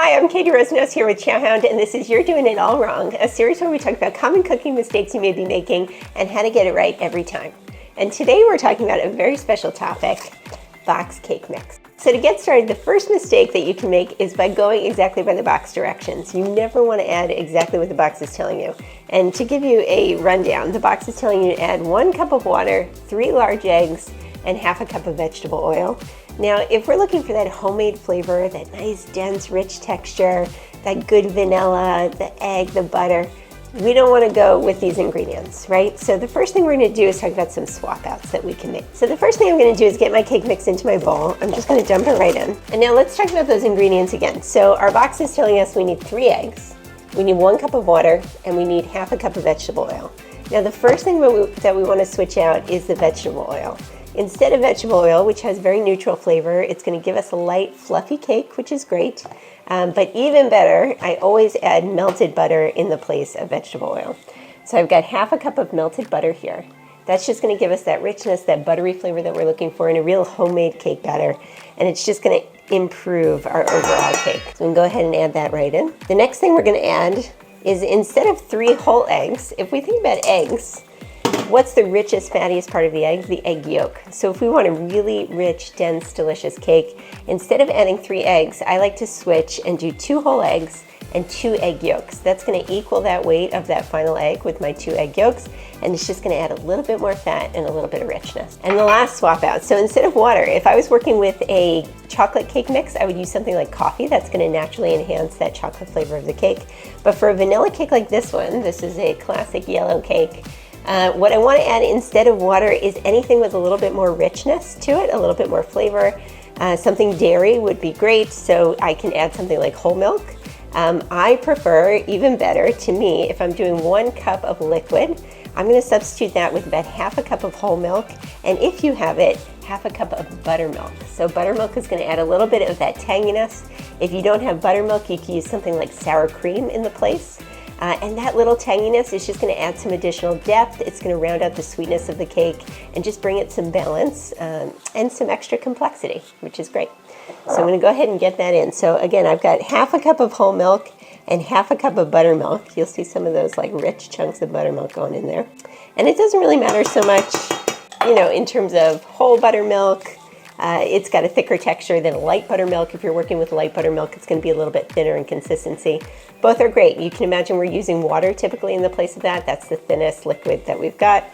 Hi, I'm Katie Rosenhaus here with Chowhound, and this is You're Doing It All Wrong, a series where we talk about common cooking mistakes you may be making and how to get it right every time. And today we're talking about a very special topic, box cake mix. So to get started, the first mistake that you can make is by going exactly by the box directions. You never want to add exactly what the box is telling you. And to give you a rundown, the box is telling you to add 1 cup of water, 3 large eggs, and half a cup of vegetable oil. Now, if we're looking for that homemade flavor, that nice, dense, rich texture, that good vanilla, the egg, the butter, we don't want to go with these ingredients, right? So the first thing we're going to do is talk about some swap outs that we can make. So the first thing I'm going to do is get my cake mix into my bowl. I'm just going to dump it right in. And now let's talk about those ingredients again. So our box is telling us we need 3 eggs, we need 1 cup of water, and we need half a cup of vegetable oil. Now the first thing that we want to switch out is the vegetable oil. Instead of vegetable oil, which has very neutral flavor, it's going to give us a light, fluffy cake, which is great. But even better, I always add melted butter in the place of vegetable oil. So I've got half a cup of melted butter here. That's just going to give us that richness, that buttery flavor that we're looking for in a real homemade cake batter. And it's just going to improve our overall cake. So we can go ahead and add that right in. The next thing we're going to add is, instead of 3 whole eggs, if we think about eggs, what's the richest, fattiest part of the egg? The egg yolk. So if we want a really rich, dense, delicious cake, instead of adding 3 eggs, I like to switch and do 2 whole eggs and 2 egg yolks. That's going to equal that weight of that final egg with my 2 egg yolks, and it's just going to add a little bit more fat and a little bit of richness. And the last swap out, so instead of water, if I was working with a chocolate cake mix, I would use something like coffee. That's going to naturally enhance that chocolate flavor of the cake. But for a vanilla cake like this one, this is a classic yellow cake, what I want to add instead of water is anything with a little bit more richness to it, a little bit more flavor. Something dairy would be great, so I can add something like whole milk. I prefer, even better to me, if I'm doing 1 cup of liquid, I'm going to substitute that with about half a cup of whole milk, and if you have it, half a cup of buttermilk. So buttermilk is going to add a little bit of that tanginess. If you don't have buttermilk, you can use something like sour cream in the place. And that little tanginess is just going to add some additional depth. It's going to round out the sweetness of the cake and just bring it some balance and some extra complexity, which is great. So I'm going to go ahead and get that in. So again, I've got half a cup of whole milk and half a cup of buttermilk. You'll see some of those like rich chunks of buttermilk going in there. And it doesn't really matter so much, you know, in terms of whole buttermilk. It's got a thicker texture than a light buttermilk. If you're working with light buttermilk, it's going to be a little bit thinner in consistency. Both are great. You can imagine we're using water typically in the place of that. That's the thinnest liquid that we've got.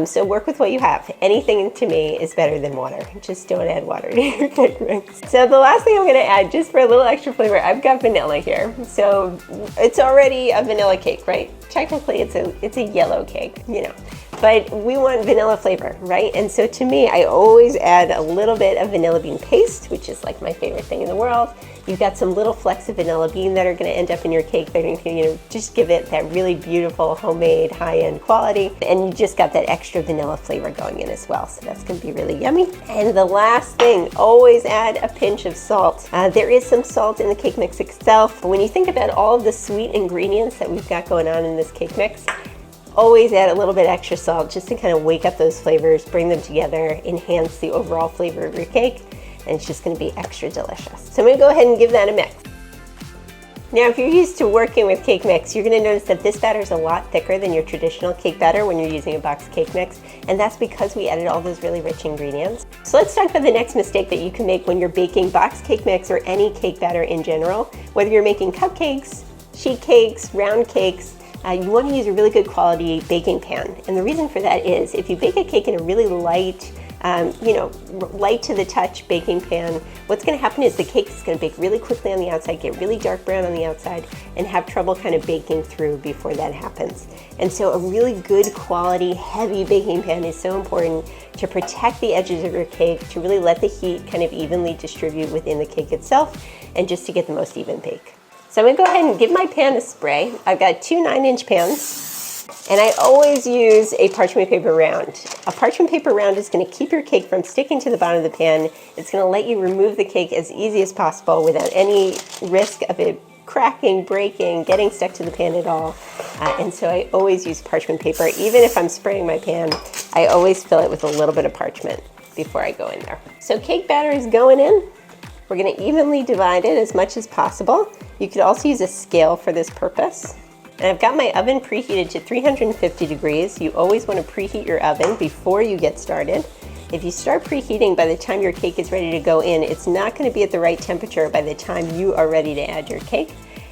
So work with what you have. Anything to me is better than water. Just don't add water to your cake mix. So the last thing I'm going to add, just for a little extra flavor, I've got vanilla here. So it's already a vanilla cake, right? Technically it's a yellow cake, you know. But we want vanilla flavor, right? And so to me, I always add a little bit of vanilla bean paste, which is like my favorite thing in the world. You've got some little flecks of vanilla bean that are going to end up in your cake. They're going to, you know, just give it that really beautiful homemade high-end quality. And you just got that extra vanilla flavor going in as well. So that's going to be really yummy. And the last thing, always add a pinch of salt. There is some salt in the cake mix itself. But when you think about all of the sweet ingredients that we've got going on in this cake mix, always add a little bit extra salt just to kind of wake up those flavors, bring them together, enhance the overall flavor of your cake, and it's just going to be extra delicious. So I'm going to go ahead and give that a mix. Now, if you're used to working with cake mix, you're going to notice that this batter is a lot thicker than your traditional cake batter when you're using a box cake mix, and that's because we added all those really rich ingredients. So let's talk about the next mistake that you can make when you're baking box cake mix or any cake batter in general. Whether you're making cupcakes, sheet cakes, round cakes, you want to use a really good quality baking pan. And the reason for that is if you bake a cake in a really light, light to the touch baking pan, what's going to happen is the cake is going to bake really quickly on the outside, get really dark brown on the outside, and have trouble kind of baking through before that happens. And so a really good quality, heavy baking pan is so important to protect the edges of your cake, to really let the heat kind of evenly distribute within the cake itself, and just to get the most even bake. So I'm going to go ahead and give my pan a spray. I've got 2 9-inch pans, and I always use a parchment paper round. A parchment paper round is going to keep your cake from sticking to the bottom of the pan. It's going to let you remove the cake as easy as possible without any risk of it cracking, breaking, getting stuck to the pan at all. And so I always use parchment paper. Even if I'm spraying my pan, I always fill it with a little bit of parchment before I go in there. So cake batter is going in. We're going to evenly divide it as much as possible. You could also use a scale for this purpose. And I've got my oven preheated to 350 degrees. You always want to preheat your oven before you get started. If you start preheating by the time your cake is ready to go in, it's not going to be at the right temperature by the time you are ready to add your cake.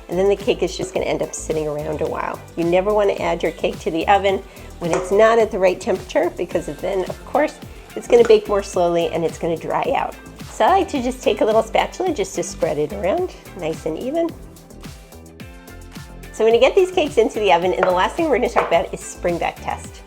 And then the cake is just going to end up sitting around a while. You never want to add your cake to the oven when it's not at the right temperature, because then, of course, it's going to bake more slowly and it's going to dry out. So I like to just take a little spatula just to spread it around nice and even. So I'm going to get these cakes into the oven, and the last thing we're going to talk about is spring back test.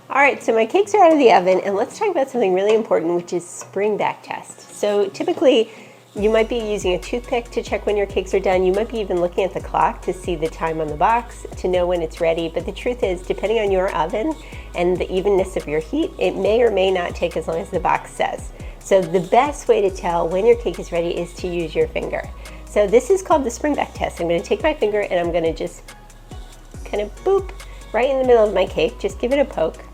All right, so my cakes are out of the oven, and let's talk about something really important, which is spring back test. So typically, you might be using a toothpick to check when your cakes are done. You might be even looking at the clock to see the time on the box to know when it's ready. But the truth is, depending on your oven and the evenness of your heat, it may or may not take as long as the box says. So the best way to tell when your cake is ready is to use your finger. So this is called the spring back test. I'm going to take my finger and I'm going to just kind of boop right in the middle of my cake. Just give it a poke.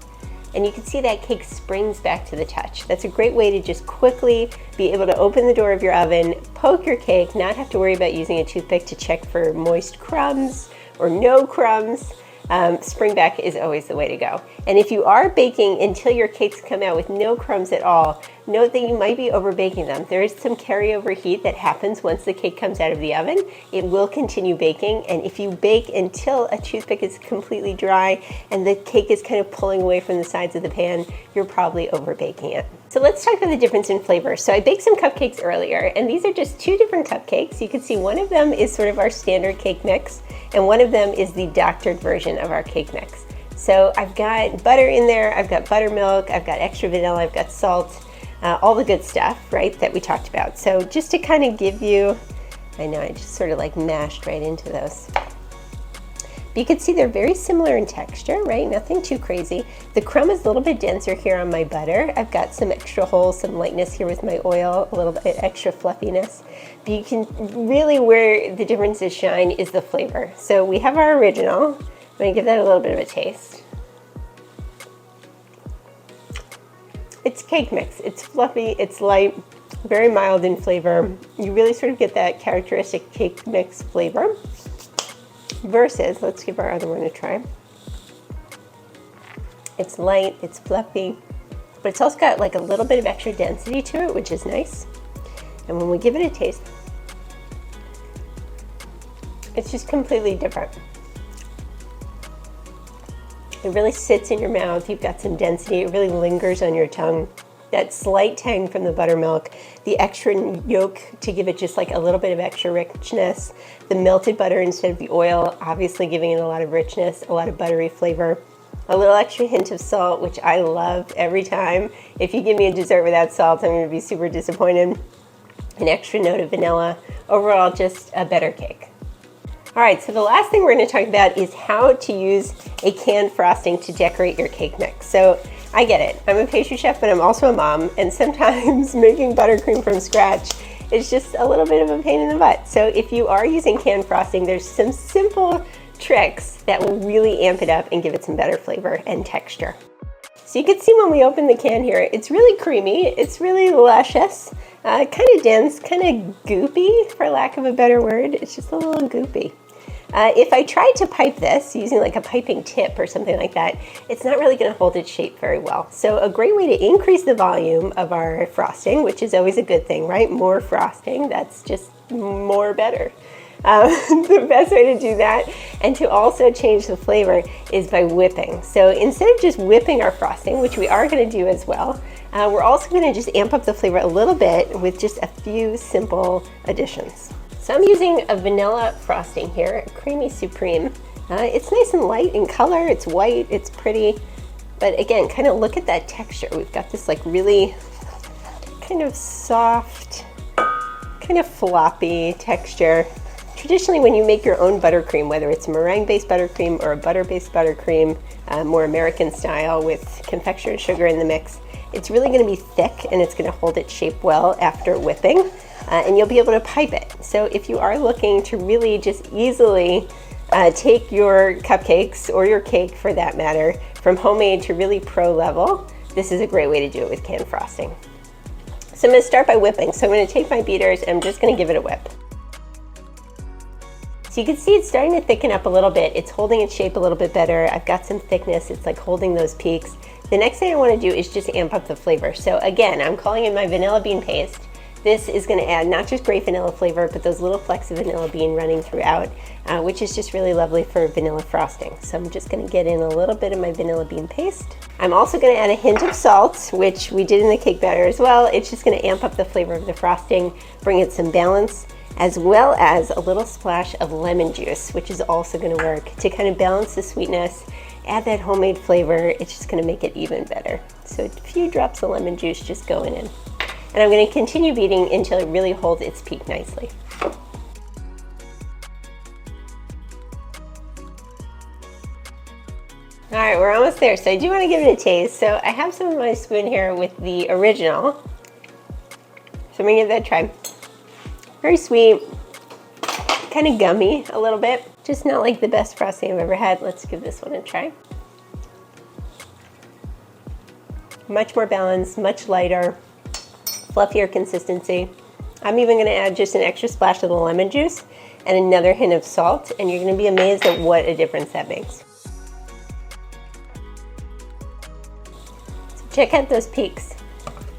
And you can see that cake springs back to the touch. That's a great way to just quickly be able to open the door of your oven, poke your cake, not have to worry about using a toothpick to check for moist crumbs or no crumbs. Spring back is always the way to go. And if you are baking until your cakes come out with no crumbs at all, note that you might be over baking them. There is some carryover heat that happens once the cake comes out of the oven. It will continue baking, and if you bake until a toothpick is completely dry and the cake is kind of pulling away from the sides of the pan, you're probably over baking it. So let's talk about the difference in flavor. So I baked some cupcakes earlier, and these are just two different cupcakes. You can see one of them is sort of our standard cake mix, and one of them is the doctored version of our cake mix. So I've got butter in there, I've got buttermilk, I've got extra vanilla, I've got salt, all the good stuff, right, that we talked about. So just to kind of give you, I know I just sort of like mashed right into those. But you can see they're very similar in texture, right? Nothing too crazy. The crumb is a little bit denser here on my butter. I've got some extra holes, some lightness here with my oil, a little bit extra fluffiness. But you can really, where the differences shine is the flavor. So we have our original. I'm gonna give that a little bit of a taste. It's cake mix. It's fluffy, it's light, very mild in flavor. You really sort of get that characteristic cake mix flavor. Versus, let's give our other one a try. It's light, it's fluffy, but it's also got like a little bit of extra density to it, which is nice. And when we give it a taste, it's just completely different. It really sits in your mouth. You've got some density. It really lingers on your tongue. That slight tang from the buttermilk, the extra yolk to give it just like a little bit of extra richness, the melted butter instead of the oil, obviously giving it a lot of richness, a lot of buttery flavor, a little extra hint of salt, which I love every time. If you give me a dessert without salt, I'm going to be super disappointed. An extra note of vanilla. Overall, just a better cake. All right, so the last thing we're going to talk about is how to use a canned frosting to decorate your cake mix. So I get it. I'm a pastry chef, but I'm also a mom, and sometimes making buttercream from scratch is just a little bit of a pain in the butt. So if you are using canned frosting, there's some simple tricks that will really amp it up and give it some better flavor and texture. So you can see when we open the can here, it's really creamy, it's really luscious, kind of dense, kind of goopy, for lack of a better word. It's just a little goopy. If I tried to pipe this using like a piping tip or something like that, it's not really going to hold its shape very well. So a great way to increase the volume of our frosting, which is always a good thing, right? More frosting, that's just more better. The best way to do that and to also change the flavor is by whipping. So instead of just whipping our frosting, which we are going to do as well, we're also going to just amp up the flavor a little bit with just a few simple additions. So I'm using a vanilla frosting here, a creamy supreme. It's nice and light in color, it's white, it's pretty, but again, kind of look at that texture. We've got this like really kind of soft, kind of floppy texture. Traditionally, when you make your own buttercream, whether it's meringue-based buttercream or a butter-based buttercream, more American style with confectioner's sugar in the mix, it's really going to be thick and it's going to hold its shape well after whipping, and you'll be able to pipe it. So if you are looking to really just easily take your cupcakes, or your cake for that matter, from homemade to really pro level, this is a great way to do it with canned frosting. So I'm going to start by whipping. So I'm going to take my beaters and I'm just going to give it a whip. So you can see it's starting to thicken up a little bit. It's holding its shape a little bit better. I've got some thickness. It's like holding those peaks. The next thing I want to do is just amp up the flavor. So again, I'm calling in my vanilla bean paste. This is going to add not just great vanilla flavor, but those little flecks of vanilla bean running throughout, which is just really lovely for vanilla frosting. So I'm just going to get in a little bit of my vanilla bean paste. I'm also going to add a hint of salt, which we did in the cake batter as well. It's just going to amp up the flavor of the frosting, bring it some balance, as well as a little splash of lemon juice, which is also going to work to kind of balance the sweetness, add that homemade flavor. It's just going to make it even better. So a few drops of lemon juice just going in. And I'm going to continue beating until it really holds its peak nicely. All right, we're almost there. So I do want to give it a taste. So I have some of my spoon here with the original. So I'm going to give that a try. Very sweet, kind of gummy a little bit. Just not like the best frosting I've ever had. Let's give this one a try. Much more balanced, much lighter, fluffier consistency. I'm even going to add just an extra splash of the lemon juice and another hint of salt, and you're going to be amazed at what a difference that makes. So check out those peaks.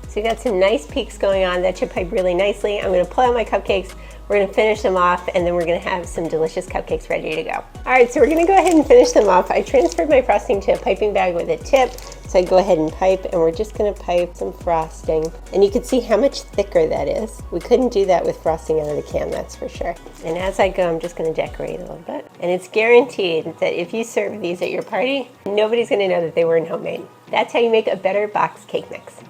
So you got some nice peaks going on. That should pipe really nicely. I'm going to pull out my cupcakes. We're going to finish them off, and then we're going to have some delicious cupcakes ready to go. All right, so we're going to go ahead and finish them off. I transferred my frosting to a piping bag with a tip, so I go ahead and pipe, and we're just going to pipe some frosting. And you can see how much thicker that is. We couldn't do that with frosting out of the can, that's for sure. And as I go, I'm just going to decorate a little bit. And it's guaranteed that if you serve these at your party, nobody's going to know that they weren't homemade. That's how you make a better box cake mix.